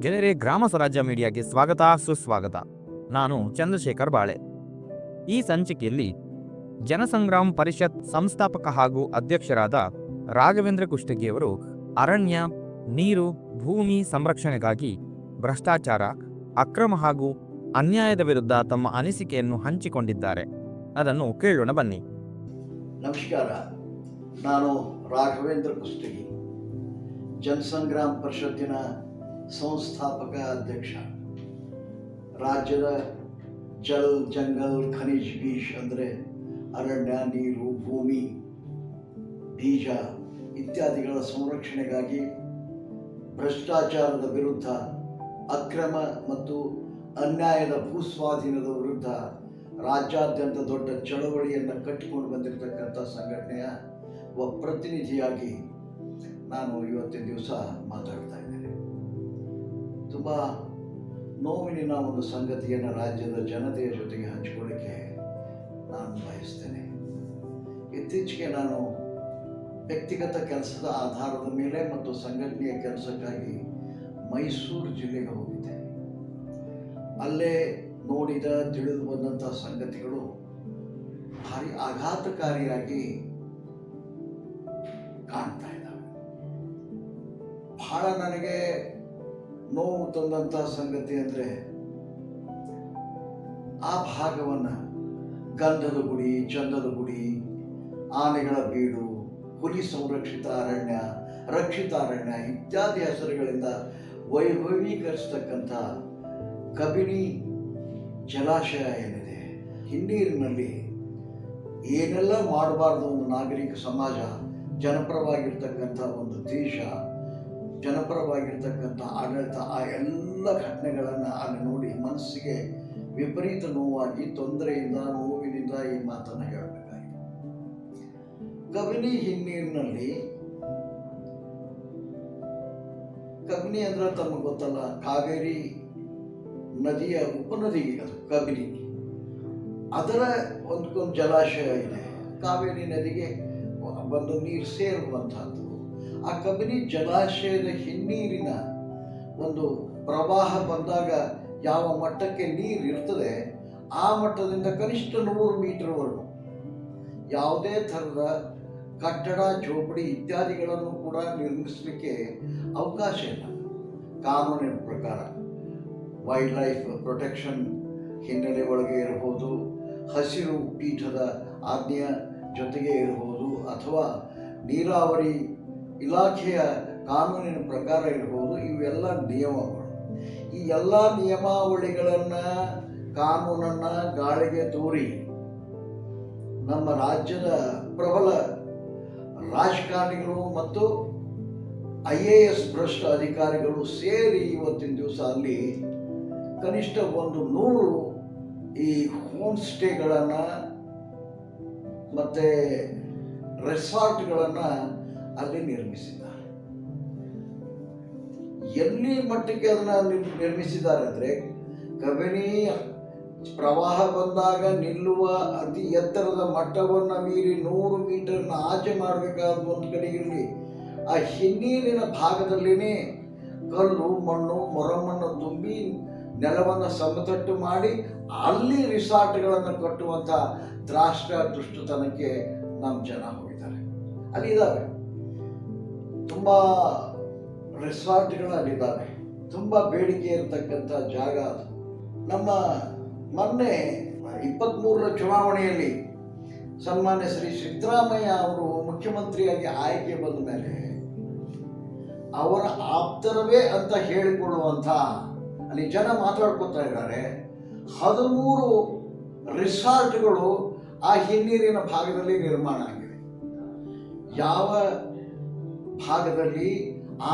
ಗೆಳೆಯರೇ, ಗ್ರಾಮ ಸ್ವರಾಜ್ಯ ಮೀಡಿಯಾಗೆ ಸ್ವಾಗತ ಸುಸ್ವಾಗತ. ನಾನು ಚಂದ್ರಶೇಖರ್ ಬಾಳೆ. ಈ ಸಂಚಿಕೆಯಲ್ಲಿ ಜನಸಂಗ್ರಾಮ್ ಪರಿಷತ್ ಸಂಸ್ಥಾಪಕ ಹಾಗೂ ಅಧ್ಯಕ್ಷರಾದ ರಾಘವೇಂದ್ರ ಕುಷ್ಟಗಿಯವರು ಅರಣ್ಯ, ನೀರು, ಭೂಮಿ ಸಂರಕ್ಷಣೆಗಾಗಿ ಭ್ರಷ್ಟಾಚಾರ, ಅಕ್ರಮ ಹಾಗೂ ಅನ್ಯಾಯದ ವಿರುದ್ಧ ತಮ್ಮ ಅನಿಸಿಕೆಯನ್ನು ಹಂಚಿಕೊಂಡಿದ್ದಾರೆ. ಅದನ್ನು ಕೇಳೋಣ ಬನ್ನಿ. ನಮಸ್ಕಾರ. ನಾನು ರಾಘವೇಂದ್ರ ಕುಷ್ಟಗಿ, ಜನಸಂಗ್ರಾಮ್ ಪರಿಷತ್ತಿನ ಸಂಸ್ಥಾಪಕ ಅಧ್ಯಕ್ಷ. ರಾಜ್ಯದ ಜಲ್, ಜಂಗಲ್, ಖನಿಜ್, ಬೀಜ್ ಅಂದರೆ ಅರಣ್ಯ, ನೀರು, ಭೂಮಿ, ಬೀಜ ಇತ್ಯಾದಿಗಳ ಸಂರಕ್ಷಣೆಗಾಗಿ, ಭ್ರಷ್ಟಾಚಾರದ ವಿರುದ್ಧ, ಅಕ್ರಮ ಮತ್ತು ಅನ್ಯಾಯದ ಭೂಸ್ವಾಧೀನದ ವಿರುದ್ಧ ರಾಜ್ಯಾದ್ಯಂತ ದೊಡ್ಡ ಚಳವಳಿಯನ್ನು ಕಟ್ಟಿಕೊಂಡು ಬಂದಿರತಕ್ಕಂಥ ಸಂಘಟನೆಯ ಪ್ರತಿನಿಧಿಯಾಗಿ ನಾನು ಇವತ್ತಿನ ದಿವಸ ಮಾತಾಡ್ತಾ ಇದ್ದೇನೆ. ತುಂಬ ನೋವಿನ ಒಂದು ಸಂಗತಿಯನ್ನು ರಾಜ್ಯದ ಜನತೆಯ ಜೊತೆಗೆ ಹಂಚಿಕೊಳ್ಳಿಕ್ಕೆ ನಾನು ಬಯಸ್ತೇನೆ. ಇತ್ತೀಚೆಗೆ ನಾನು ವ್ಯಕ್ತಿಗತ ಕೆಲಸದ ಆಧಾರದ ಮೇಲೆ ಮತ್ತು ಸಂಘಟನೆಯ ಕೆಲಸಕ್ಕಾಗಿ ಮೈಸೂರು ಜಿಲ್ಲೆಗೆ ಹೋಗಿದ್ದೆ. ಅಲ್ಲೇ ನೋಡಿದ, ತಿಳಿದು ಬಂದಂಥ ಸಂಗತಿಗಳು ಭಾರಿ ಆಘಾತಕಾರಿಯಾಗಿ ಕಾಣ್ತಾ ಇದ್ದಾವೆ. ಬಹಳ ನನಗೆ ನೋವು ತಂದಂಥ ಸಂಗತಿ ಅಂದರೆ, ಆ ಭಾಗವನ್ನು ಗಂಧದ ಗುಡಿ, ಚಂದದ ಗುಡಿ, ಆನೆಗಳ ಬೀಡು, ಹುಲಿ ಸಂರಕ್ಷಿತ ಅರಣ್ಯ, ರಕ್ಷಿತ ಅರಣ್ಯ ಇತ್ಯಾದಿ ಹೆಸರುಗಳಿಂದ ವೈಭವೀಕರಿಸ್ತಕ್ಕಂಥ ಕಬಿನಿ ಜಲಾಶಯ ಏನಿದೆ, ಹಿನ್ನೀರಿನಲ್ಲಿ ಏನೆಲ್ಲ ಮಾಡಬಾರ್ದು ಒಂದು ನಾಗರಿಕ ಸಮಾಜ, ಜನಪರವಾಗಿರ್ತಕ್ಕಂಥ ಒಂದು ದೇಶ, ಜನಪರವಾಗಿರ್ತಕ್ಕಂಥ ಆಡಳಿತ, ಆ ಎಲ್ಲ ಘಟನೆಗಳನ್ನು ಅಲ್ಲಿ ನೋಡಿ ಮನಸ್ಸಿಗೆ ವಿಪರೀತ ನೋವಾಗಿ, ತೊಂದರೆಯಿಂದ, ನೋವಿನಿಂದ ಈ ಮಾತನ್ನು ಹೇಳಬೇಕಾಗಿದೆ. ಕಬಿನಿ ಹಿನ್ನೀರಿನಲ್ಲಿ, ಕಬಿನಿ ಅಂದ್ರೆ ತಮಗೆ ಗೊತ್ತಲ್ಲ, ಕಾವೇರಿ ನದಿಯ ಉಪನದಿ ಅದು ಕಬಿನಿ. ಅದರ ಒಂದು ಜಲಾಶಯ ಇದೆ, ಕಾವೇರಿ ನದಿಗೆ ಬಂದು ನೀರು ಸೇರುವಂಥದ್ದು. ಆ ಕಬಿನಿ ಜಲಾಶಯದ ಹಿನ್ನೀರಿನ ಒಂದು ಪ್ರವಾಹ ಬಂದಾಗ ಯಾವ ಮಟ್ಟಕ್ಕೆ ನೀರು ಇರ್ತದೆ, ಆ ಮಟ್ಟದಿಂದ ಕನಿಷ್ಠ 100 ಮೀಟರ್ವರೆಗೂ ಯಾವುದೇ ಥರದ ಕಟ್ಟಡ, ಜೋಪಡಿ ಇತ್ಯಾದಿಗಳನ್ನು ಕೂಡ ನಿರ್ಮಿಸಲಿಕ್ಕೆ ಅವಕಾಶ ಇಲ್ಲ ಕಾನೂನಿನ ಪ್ರಕಾರ. ವೈಲ್ಡ್ ಲೈಫ್ ಪ್ರೊಟೆಕ್ಷನ್ ಹಿನ್ನೆಲೆ ಒಳಗೆ ಇರಬಹುದು, ಹಸಿರು ಪೀಠದ ಆಜ್ಞೆಯ ಜೊತೆಗೆ ಇರಬಹುದು, ಅಥವಾ ನೀರಾವರಿ ಇಲಾಖೆಯ ಕಾನೂನಿನ ಪ್ರಕಾರ ಇರಬಹುದು. ಇವೆಲ್ಲ ನಿಯಮಗಳು. ಈ ಎಲ್ಲ ನಿಯಮಾವಳಿಗಳನ್ನು, ಕಾನೂನನ್ನು ಗಾಳಿಗೆ ತೂರಿ ನಮ್ಮ ರಾಜ್ಯದ ಪ್ರಬಲ ರಾಜಕಾರಣಿಗಳು ಮತ್ತು IAS ಭ್ರಷ್ಟ ಅಧಿಕಾರಿಗಳು ಸೇರಿ ಇವತ್ತಿನ ದಿವಸ ಅಲ್ಲಿ ಕನಿಷ್ಠ 100 ಈ ಹೋಮ್ ಸ್ಟೇಗಳನ್ನು ಮತ್ತು ರೆಸಾರ್ಟ್ಗಳನ್ನು ಅಲ್ಲಿ ನಿರ್ಮಿಸಿದ್ದಾರೆ. ಎಲ್ಲಿ ಮಟ್ಟಕ್ಕೆ ಅದನ್ನು ನಿರ್ಮಿಸಿದ್ದಾರೆ ಅಂದರೆ, ಕಬಿನಿ ಪ್ರವಾಹ ಬಂದಾಗ ನಿಲ್ಲುವ ಅತಿ ಎತ್ತರದ ಮಟ್ಟವನ್ನು ಮೀರಿ 100 ಮೀಟರ್ನ ಆಚೆ ಮಾಡಬೇಕಾದ ಒಂದು ಕಡೆ ಇರಲಿ, ಆ ಹಿನ್ನೀರಿನ ಭಾಗದಲ್ಲಿನೇ ಕಲ್ಲು, ಮಣ್ಣು, ಮೊರಮಣ್ಣು ತುಂಬಿ ನೆಲವನ್ನು ಸಮತಟ್ಟು ಮಾಡಿ ಅಲ್ಲಿ ರಿಸಾರ್ಟ್ಗಳನ್ನು ಕಟ್ಟುವಂಥ ದುಷ್ಟತನಕ್ಕೆ ನಮ್ಮ ಜನ ಹೋಗಿದ್ದಾರೆ. ಅಲ್ಲಿ ಇದ್ದಾವೆ, ತುಂಬ ರೆಸಾರ್ಟ್ಗಳು ಅಲ್ಲಿದ್ದಾವೆ, ತುಂಬ ಬೇಡಿಕೆ ಇರತಕ್ಕಂಥ ಜಾಗ ಅದು. ನಮ್ಮ ಮೊನ್ನೆ 23ರ ಚುನಾವಣೆಯಲ್ಲಿ ಸನ್ಮಾನ್ಯ ಶ್ರೀ ಸಿದ್ದರಾಮಯ್ಯ ಅವರು ಮುಖ್ಯಮಂತ್ರಿಯಾಗಿ ಆಯ್ಕೆ ಬಂದ ಮೇಲೆ ಅವರ ಆಪ್ತರವೇ ಅಂತ ಹೇಳಿಕೊಳ್ಳುವಂಥ, ಅಲ್ಲಿ ಜನ ಮಾತಾಡ್ಕೊತಾ ಇದ್ದಾರೆ, 13 ರಿಸಾರ್ಟ್ಗಳು ಆ ಹಿನ್ನೀರಿನ ಭಾಗದಲ್ಲಿ ನಿರ್ಮಾಣ ಆಗಿವೆ. ಯಾವ ಭಾಗದಲ್ಲಿ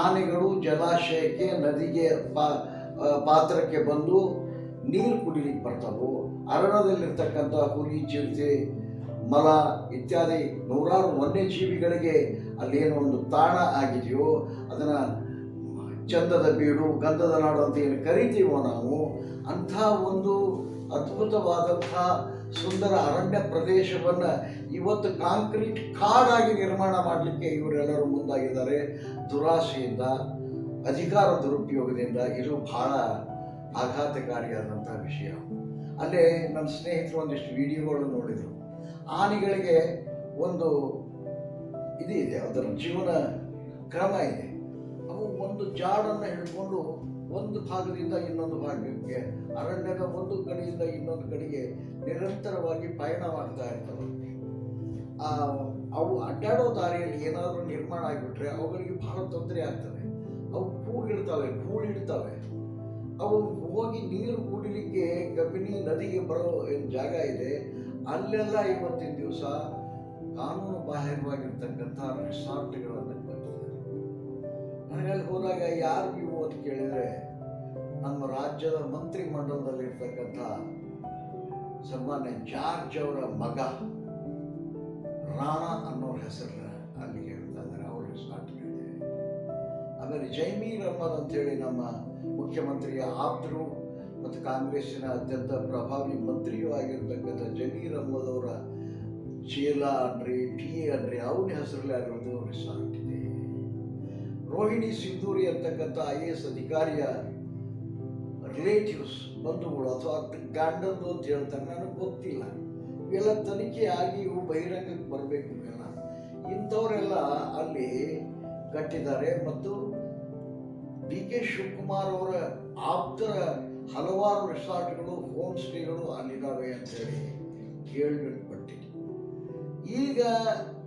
ಆನೆಗಳು ಜಲಾಶಯಕ್ಕೆ, ನದಿಗೆ, ಪಾತ್ರಕ್ಕೆ ಬಂದು ನೀರು ಕುಡಿಲಿಕ್ಕೆ ಬರ್ತಾವೋ, ಅರಣ್ಯದಲ್ಲಿರ್ತಕ್ಕಂಥ ಹುಲಿ, ಚಿರತೆ, ಮಲ ಇತ್ಯಾದಿ ನೂರಾರು ವನ್ಯಜೀವಿಗಳಿಗೆ ಅಲ್ಲೇನೋ ಒಂದು ತಾಣ ಆಗಿದೆಯೋ, ಅದನ್ನು ಚಂದದ ಬೀಡು, ಗಂಧದ ನಾಡು ಅಂತ ಏನು ಕರಿತೀವೋ ನಾವು, ಅಂಥ ಒಂದು ಅದ್ಭುತವಾದಂಥ ಸುಂದರ ಅರಣ್ಯ ಪ್ರದೇಶವನ್ನು ಇವತ್ತು ಕಾಂಕ್ರೀಟ್ ಕಾಡಾಗಿ ನಿರ್ಮಾಣ ಮಾಡಲಿಕ್ಕೆ ಇವರೆಲ್ಲರೂ ಮುಂದಾಗಿದ್ದಾರೆ. ದುರಾಸೆಯಿಂದ ಅಧಿಕಾರ ದುರುಪಯೋಗದಿಂದ ಇದು ಬಹಳ ಆಘಾತಕಾರಿಯಾದಂಥ ವಿಷಯ. ಅಲ್ಲೇ ನನ್ನ ಸ್ನೇಹಿತರು ಒಂದಿಷ್ಟು ವಿಡಿಯೋಗಳು ನೋಡಿದರು. ಆನೆಗಳಿಗೆ ಒಂದು ಇದು ಇದೆ, ಅದರ ಜೀವನ ಕ್ರಮ ಇದೆ. ಅವು ಒಂದು ಜಾಡನ್ನು ಹಿಡ್ಕೊಂಡು ಒಂದು ಭಾಗದಿಂದ ಇನ್ನೊಂದು ಭಾಗಕ್ಕೆ, ಅರಣ್ಯದ ಒಂದು ಕಡೆಯಿಂದ ಇನ್ನೊಂದು ಕಡೆಗೆ ನಿರಂತರವಾಗಿ ಪಯಣ ಮಾಡ್ತಾ ಇರ್ತವೆ. ಅವು ಅಡ್ಡಾಡೋ ದಾರಿಯಲ್ಲಿ ಏನಾದರೂ ನಿರ್ಮಾಣ ಆಗಿಬಿಟ್ರೆ ಅವುಗಳಿಗೆ ಬಹಳ ತೊಂದರೆ ಆಗ್ತದೆ. ಅವು ಕೂಳಿಡ್ತವೆ. ಅವು ಹೋಗಿ ನೀರು ಕುಡಿಲಿಕ್ಕೆ ಕಬಿನಿ ನದಿಗೆ ಬರೋ ಏನು ಜಾಗ ಇದೆ, ಅಲ್ಲೆಲ್ಲ ಇವತ್ತಿನ ದಿವಸ ಕಾನೂನು ಬಾಹಿರವಾಗಿರ್ತಕ್ಕಂಥ ರಿಸಾರ್ಟ್ಗಳನ್ನು ಕಟ್ಟಿದ್ದಾರೆ. ನನಗೆ ಅಲ್ಲಿ ಹೋದಾಗ ಯಾರು ಇವು ಅಂತ ಕೇಳಿದರೆ, ನಮ್ಮ ರಾಜ್ಯದ ಮಂತ್ರಿ ಮಂಡಲದಲ್ಲಿರ್ತಕ್ಕಂಥ ಸನ್ಮಾನ್ಯ ಜಾರ್ಜ್ ಅವರ ಮಗ ರಾಣಾ ಅನ್ನೋರ ಹೆಸರು ಅಲ್ಲಿ ಹೇಳ್ತಾ ಇದ್ದಾರೆ. ಅವ್ರ ರಿಸಾರ್ಟ್ಗಳಿದೆ. ಆಮೇಲೆ ಜೈಮೀರ್ ಅಹ್ಮದ್ ಅಂತೇಳಿ ನಮ್ಮ ಮುಖ್ಯಮಂತ್ರಿಯ ಆಪ್ತರು ಮತ್ತು ಕಾಂಗ್ರೆಸ್ಸಿನ ಅತ್ಯಂತ ಪ್ರಭಾವಿ ಮಂತ್ರಿಯೂ ಆಗಿರ್ತಕ್ಕಂಥ ಜಮೀರ್ ಅಹ್ಮದ್ ಅವರ ಚೇಲ ಅನ್ರಿ, PA ಅನ್ರಿ, ಅವನ ಹೆಸರಲ್ಲಿ ಆಗಿರೋದು ರಿಸಾರ್ಟ್ ಇದೆ. ರೋಹಿಣಿ ಸಿಂಧೂರಿ ಅಂತಕ್ಕಂಥ IAS ಅಧಿಕಾರಿಯ ರಿಲೇಟಿವ್ಸ್, ಬಂಧುಗಳು ಅಥವಾ ಗಂಡಂದು ಅಂತ ಹೇಳ್ತಾರೆ, ನನಗೆ ಗೊತ್ತಿಲ್ಲ. ಇವೆಲ್ಲ ತನಿಖೆ ಆಗಿ ಇವು ಬಹಿರಂಗಕ್ಕೆ ಬರಬೇಕು. ಇವೆಲ್ಲ ಇಂಥವರೆಲ್ಲ ಅಲ್ಲಿ ಕಟ್ಟಿದ್ದಾರೆ. ಮತ್ತು DK ಶಿವಕುಮಾರ್ ಅವರ ಆಪ್ತರ ಹಲವಾರು ರಿಸಾರ್ಟ್ಗಳು, ಹೋಮ್ ಸ್ಟೇಗಳು ಅಲ್ಲಿದ್ದಾವೆ ಅಂತೇಳಿ ಕೇಳ್ಪಟ್ಟಿದೆ. ಈಗ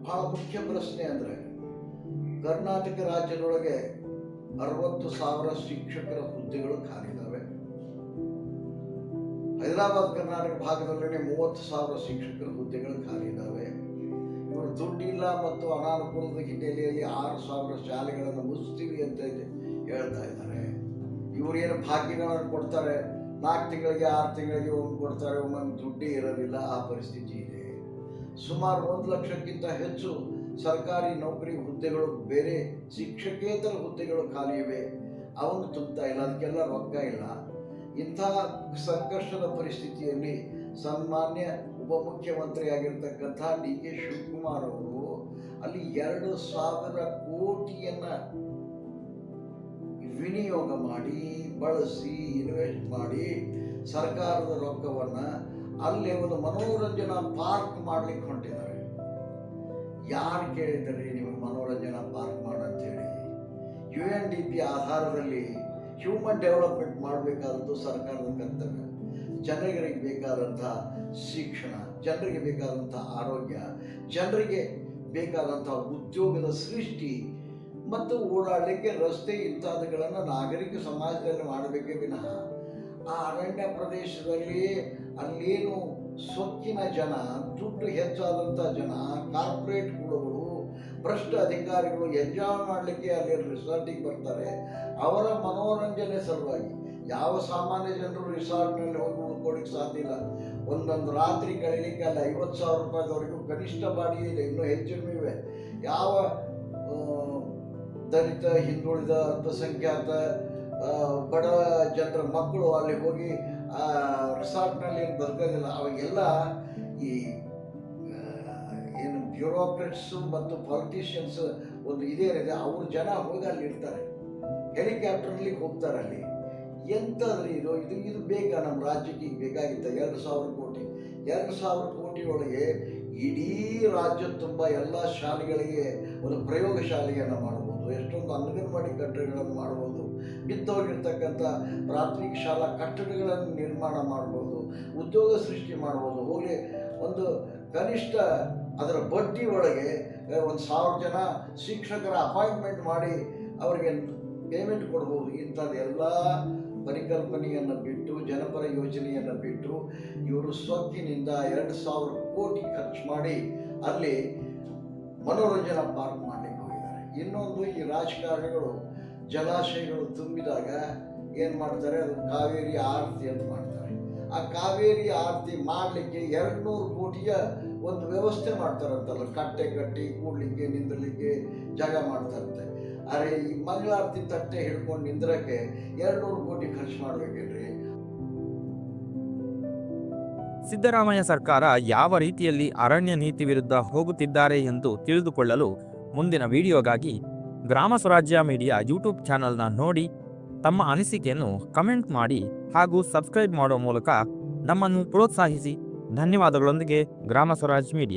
ಬಹಳ ಮುಖ್ಯ ಪ್ರಶ್ನೆ ಅಂದರೆ, ಕರ್ನಾಟಕ ರಾಜ್ಯದೊಳಗೆ 60,000 ಶಿಕ್ಷಕರ ಹುದ್ದೆಗಳು ಖಾಲಿದ್ದಾವೆ. ಹೈದರಾಬಾದ್ ಕರ್ನಾಟಕ ಭಾಗದಲ್ಲೇ 30,000 ಶಿಕ್ಷಕರ ಹುದ್ದೆಗಳು ಖಾಲಿ ಇದ್ದಾವೆ. ಇವರು ದುಡ್ಡಿಲ್ಲ ಮತ್ತು ಅನಾನುಕೂಲದ ಹಿನ್ನೆಲೆಯಲ್ಲಿ 6,000 ಶಾಲೆಗಳನ್ನು ಮುಚ್ತೀವಿ ಅಂತ ಹೇಳ್ತಾ ಇದ್ದಾರೆ. ಇವರೇನು ಭಾಗ್ಯಗಳನ್ನು ಕೊಡ್ತಾರೆ, 4 ತಿಂಗಳಿಗೆ 6 ತಿಂಗಳಿಗೆ ಒಮ್ಮೆ ಕೊಡ್ತಾರೆ, ಒಮ್ಮೆ ದುಡ್ಡೇ ಇರೋದಿಲ್ಲ. ಆ ಪರಿಸ್ಥಿತಿ ಇದೆ. ಸುಮಾರು 1 ಲಕ್ಷಕ್ಕಿಂತ ಹೆಚ್ಚು ಸರ್ಕಾರಿ ನೌಕರಿ ಹುದ್ದೆಗಳು, ಬೇರೆ ಶಿಕ್ಷಕೇತರ ಹುದ್ದೆಗಳು ಖಾಲಿ ಇವೆ. ಅವನ್ನು ತುಂಬ್ತಾ ಇಲ್ಲ, ಅದಕ್ಕೆಲ್ಲ ರೊಕ್ಕ ಇಲ್ಲ. ಇಂಥ ಸಂಕಷ್ಟದ ಪರಿಸ್ಥಿತಿಯಲ್ಲಿ ಸನ್ಮಾನ್ಯ ಉಪಮುಖ್ಯಮಂತ್ರಿ ಆಗಿರ್ತಕ್ಕಂಥ DK ಶಿವಕುಮಾರ್ ಅವರು ಅಲ್ಲಿ 2,000 ಕೋಟಿಯನ್ನು ವಿನಿಯೋಗ ಮಾಡಿ, ಬಳಸಿ, ಇನ್ವೆಸ್ಟ್ ಮಾಡಿ ಸರ್ಕಾರದ ರೊಕ್ಕವನ್ನು ಅಲ್ಲೇ ಒಂದು ಮನೋರಂಜನಾ ಪಾರ್ಕ್ ಮಾಡ್ಲಿಕ್ಕೆ ಹೊಂಟಿದ್ದಾರೆ. ಯಾರು ಕೇಳಿದ್ರಿ ನೀವು ಮನೋರಂಜನಾ ಪಾರ್ಕ್ ಮಾಡಂತೇಳಿ? UNDP ಆಧಾರದಲ್ಲಿ ಹ್ಯೂಮನ್ ಡೆವಲಪ್ಮೆಂಟ್ ಮಾಡಬೇಕಾದದ್ದು ಸರ್ಕಾರದ ಕರ್ತವ್ಯ. ಜನರಿಗೆ ಬೇಕಾದಂಥ ಶಿಕ್ಷಣ, ಜನರಿಗೆ ಬೇಕಾದಂಥ ಆರೋಗ್ಯ, ಜನರಿಗೆ ಬೇಕಾದಂಥ ಉದ್ಯೋಗದ ಸೃಷ್ಟಿ ಮತ್ತು ಓಡಾಡಲಿಕ್ಕೆ ರಸ್ತೆ ಇಂಥವುಗಳನ್ನು ನಾಗರಿಕ ಸಮಾಜದಲ್ಲಿ ಮಾಡಬೇಕೇ ವಿನಃ ಆ ಅರಣ್ಯ ಪ್ರದೇಶದಲ್ಲಿ ಅಲ್ಲೇನು ಸೊಕ್ಕಿನ ಜನ, ದುಡ್ಡು ಹೆಚ್ಚಾದಂಥ ಜನ, ಕಾರ್ಪೊರೇಟ್ ಗುಳುಗಳು, ಭ್ರಷ್ಟ ಅಧಿಕಾರಿಗಳು ಎಂಜಾಯ್ ಮಾಡಲಿಕ್ಕೆ ಅಲ್ಲಿ ರಿಸಾರ್ಟಿಗೆ ಬರ್ತಾರೆ. ಅವರ ಮನೋರಂಜನೆ ಸಲುವಾಗಿ ಯಾವ ಸಾಮಾನ್ಯ ಜನರು ರಿಸಾರ್ಟ್ನಲ್ಲಿ ಹೋಗಿ ಉಳ್ಕೊಳ್ಳಿಕ್ಕೆ ಸಾಧ್ಯ ಇಲ್ಲ. ಒಂದೊಂದು ರಾತ್ರಿ ಕಳೀಲಿಕ್ಕೆ ಅಲ್ಲಿ 50,000 ರೂಪಾಯಿದವರೆಗೂ ಕನಿಷ್ಠ ಬಾಡಿಗೆ ಇದೆ, ಇನ್ನೂ ಹೆಚ್ಚಿನೂ ಇವೆ. ಯಾವ ದಲಿತ, ಹಿಂದುಳಿದ, ಅಲ್ಪಸಂಖ್ಯಾತ, ಬಡ ಜನರ ಮಕ್ಕಳು ಅಲ್ಲಿ ಹೋಗಿ ರಿಸಾರ್ಟ್ನಲ್ಲಿ ಏನು ಬದುಕೋದಿಲ್ಲ. ಅವಾಗೆಲ್ಲ ಈ ಏನು ಬ್ಯೂರೋಕ್ರೆಟ್ಸು ಮತ್ತು ಪೊಲಿಟಿಷಿಯನ್ಸ್ ಒಂದು ಇದೇ ಇದೆ, ಅವ್ರ ಜನ ಹೋಗಿ ಅಲ್ಲಿ ಇರ್ತಾರೆ, ಹೆಲಿಕಾಪ್ಟರ್ನಲ್ಲಿ ಹೋಗ್ತಾರೆ. ಅಲ್ಲಿ ಎಂಥದ್ರಿ ಇದು ಬೇಕಾ ನಮ್ಮ ರಾಜ್ಯಕ್ಕೆ? ಈಗ ಬೇಕಾಗಿತ್ತ 2,000 ಕೋಟಿ. 2,000 ಕೋಟಿ ಒಳಗೆ ಇಡೀ ರಾಜ್ಯ ತುಂಬ ಎಲ್ಲ ಶಾಲೆಗಳಿಗೆ ಒಂದು ಪ್ರಯೋಗ ಶಾಲೆಯನ್ನು ಮಾಡ್ಬೋದು, ಎಷ್ಟೊಂದು ಅಂಗನವಾಡಿ ಕಟ್ಟಡಗಳನ್ನು ಮಾಡ್ಬೋದು, ಬಿದ್ದೋಗಿರ್ತಕ್ಕಂಥ ಪ್ರಾಥಮಿಕ ಶಾಲಾ ಕಟ್ಟಡಗಳನ್ನು ನಿರ್ಮಾಣ ಮಾಡ್ಬೋದು, ಉದ್ಯೋಗ ಸೃಷ್ಟಿ ಮಾಡ್ಬೋದು. ಹೋಗಿ ಒಂದು ಕನಿಷ್ಠ ಅದರ ಬಡ್ಡಿ ಒಳಗೆ 1,000 ಜನ ಶಿಕ್ಷಕರ ಅಪಾಯಿಂಟ್ಮೆಂಟ್ ಮಾಡಿ ಅವರಿಗೆ ಪೇಮೆಂಟ್ ಕೊಡ್ಬೋದು. ಇಂಥದ್ದೆಲ್ಲ ಪರಿಕಲ್ಪನೆಯನ್ನು ಬಿಟ್ಟು, ಜನಪರ ಯೋಜನೆಯನ್ನು ಬಿಟ್ಟು ಇವರು ಸೊಕ್ಕಿನಿಂದ 2,000 ಕೋಟಿ ಖರ್ಚು ಮಾಡಿ ಅಲ್ಲಿ ಮನೋರಂಜನಾ ಪಾರ್ಕ್ ಮಾಡಲಿಕ್ಕೆ ಹೋಗಿದ್ದಾರೆ. ಇನ್ನೊಂದು, ಈ ರಾಜಕಾರಣಿಗಳು ಜಲಾಶಯಗಳು ತುಂಬಿದಾಗ ಏನು ಮಾಡ್ತಾರೆ, ಅದು ಕಾವೇರಿ ಆರತಿ ಅಂತ ಮಾಡ್ತಾರೆ. ಆ ಕಾವೇರಿ ಆರತಿ ಮಾಡಲಿಕ್ಕೆ 200 ಕೋಟಿಯ ಒಂದು ವ್ಯವಸ್ಥೆ ಮಾಡ್ತಾರಂತಲ್ಲ, ಕಟ್ಟೆ ಕಟ್ಟಿ ಕೂಡಲಿಕ್ಕೆ, ನಿಂದಲಿಕ್ಕೆ ಜಾಗ ಮಾಡ್ತಾರಂತೆ. ಅರೆ, ಈ ಮಂಗಳಾರತಿ ತಟ್ಟೆ ಹಿಡ್ಕೊಂಡು ನಿಂದ್ರಕ್ಕೆ 200 ಕೋಟಿ ಖರ್ಚು ಮಾಡಬೇಕೇನ್ರಿ? ಸಿದ್ದರಾಮಯ್ಯ ಸರ್ಕಾರ ಯಾವ ರೀತಿಯಲ್ಲಿ ಅರಣ್ಯ ನೀತಿ ವಿರುದ್ಧ ಹೋಗುತ್ತಿದ್ದಾರೆ ಎಂದು ತಿಳಿದುಕೊಳ್ಳಲು ಮುಂದಿನ ವಿಡಿಯೋಗಾಗಿ ಗ್ರಾಮ ಸ್ವರಾಜ್ಯ ಮೀಡಿಯಾ ಯೂಟ್ಯೂಬ್ ಚಾನಲ್ನ ನೋಡಿ ತಮ್ಮ ಅನಿಸಿಕೆಯನ್ನು ಕಮೆಂಟ್ ಮಾಡಿ ಹಾಗೂ ಸಬ್ಸ್ಕ್ರೈಬ್ ಮಾಡೋ ಮೂಲಕ ನಮ್ಮನ್ನು ಪ್ರೋತ್ಸಾಹಿಸಿ. ಧನ್ಯವಾದಗಳೊಂದಿಗೆ ಗ್ರಾಮ ಸ್ವರಾಜ್ ಮೀಡಿಯಾ.